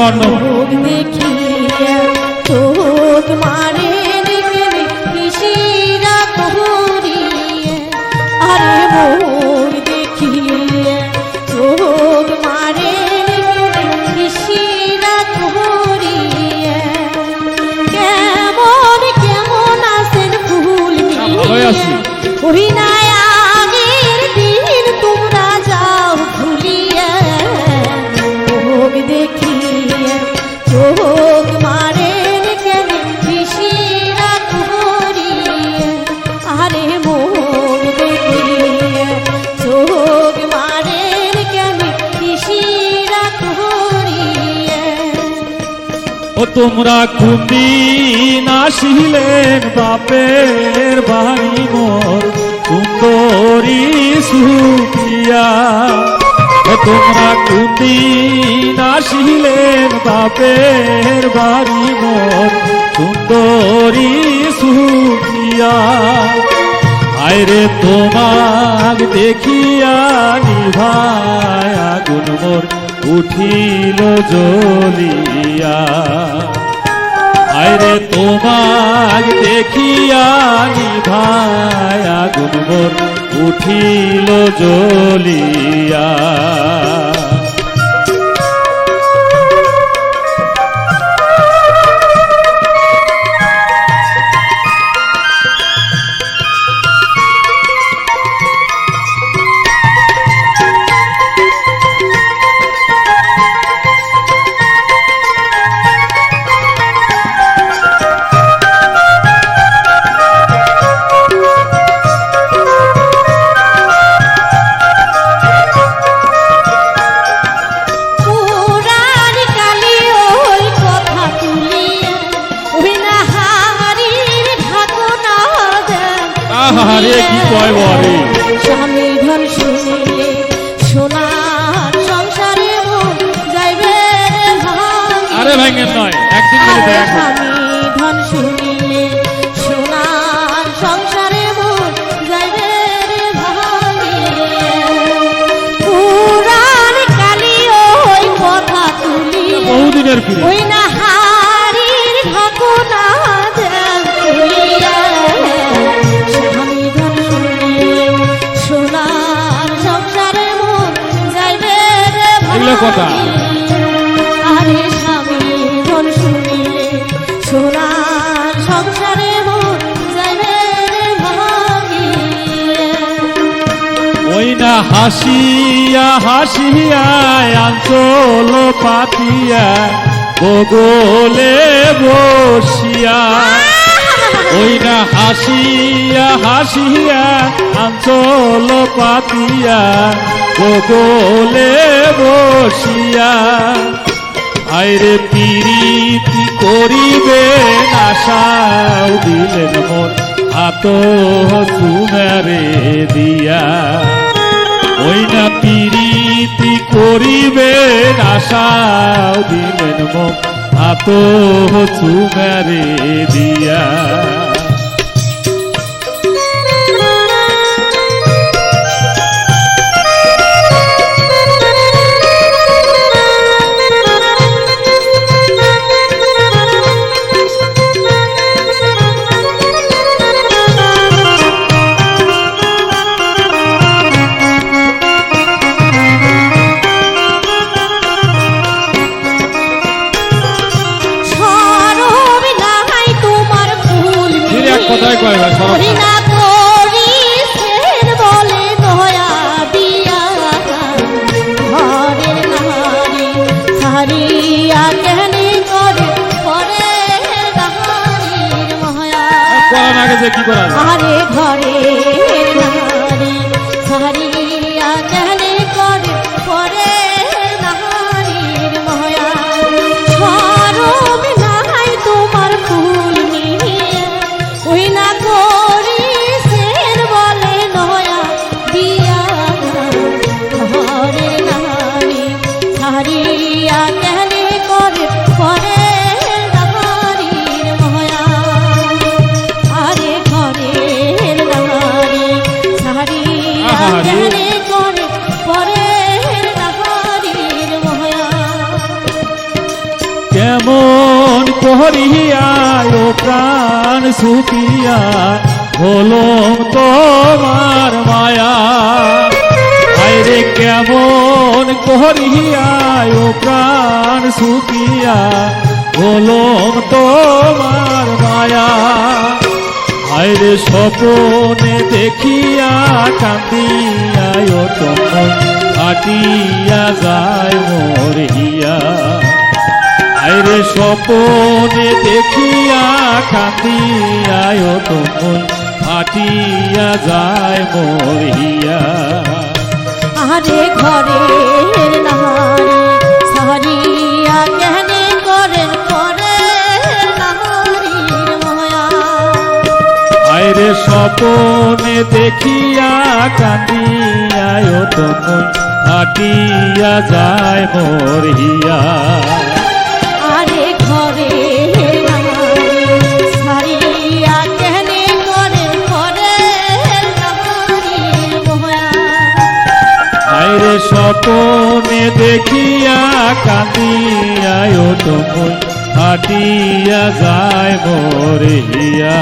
বর্ণ দেখিয়া চোখ মারে কিসিরা করিয়ে আরে মোর দেখিয়া চোখ মারে কিসিরা করিয়ে কেমন কেমন আছেন ফুল ভালোই আছি ওই না আগের দিন তোমরা যাও ভুলিয়া চোখ দেখিয়া চোখ মারে কেন কিসিরা করিয়া আরে মোর দেখিয়া চোখ মারে কেন কিসিরা করিয়া ও তোমরা কোনদিন আসিলেন বাপের বাড়ি মোর সুন্দরী সুপ্রিয়া ও তোমরা কোনদিন আসিলেন বাপের বাড়ি মোর সুন্দরী সুপ্রিয়া আইরে তোমাক দেখিয়া নিভায় আগুন মোর উঠিল জ্বলিয়া আইরে তোমাক দেখিয়া নিভায় আগুন মোর উঠিল জ্বলিয়া আহারে কি কয় বলে স্বামী ধন শুনিলে সোনার সংসারে মন যাইবে আরে ভাঙে নয় একদিন মিলে দেখ স্বামী ধন শুনিলে সোনার সংসারে মন যাইবে পুরাণ কালি ওই কথা তুলি বহুদিনের ফিরে ওই না হারির ঢাকুনা কথা আরে স্বামী ধন শুনিলে সোনার সংসারে মন যাইবে ওই না হাসিয়া হাসিয়া আঞ্চল পাতিয়া বগলে বসিয়া ওই না হাসিয়া হাসিয়া আঞ্চল পাতিয়া বগলে বসিয়া আইরে পিরিতি করিবে আশাও দিলেন মোর হাত সুমেরে দিয়া ওই না পিরিতি করিবে আশাও দিলেন মোর হাত সুমেরে দিয়া কথাই কয় ভাই হরিনা করিছেন বলে দয়া দিয়া ঘরের নারী সারিয়া কেনে করে পরের নারীর মহয়া কোন আগে যে কি করা আরে ঘরের নারী সারিয়া কেনে করে পরের নারীর মহয়া শরম নাই তোমার ফুল নিয়ে ওই না করিছেন বলে নয়া দিয়া ঘরের নারী ছাড়িয়া কেনে করে পরের নারীর মহয়া আরে ঘরের নারী ছাড়িয়া কেনে করিয়ায় ও প্রাণ সুখিয়া হলো তোমার মায়া আইরে কেমন করিয়ায় ও প্রাণ সুখিয়া হলো তোমার মায়া আইরে স্বপনে দেখিয়া কান্দিয়ায় তখন কাটিয়া যায় মোর হিয়া আইরে স্বপনে দেখিয়া কান্দিয়ায় তখন কাটিয়া যায় মোর হিয়া আরে ঘরের নারী সারিয়া কেনে করেন পরের নারীর মায়া আইরে স্বপনে দেখিয়া কান্দিয়ায় তখন কাটিয়া যায় মোর হিয়া আরে ঘরের নারী সারিয়া কেনে করেন পরের নারীর মায়া আইরে স্বপনে দেখিয়া কাঁদিয়ায় তখন কাটিয়া যায় মোর হিয়া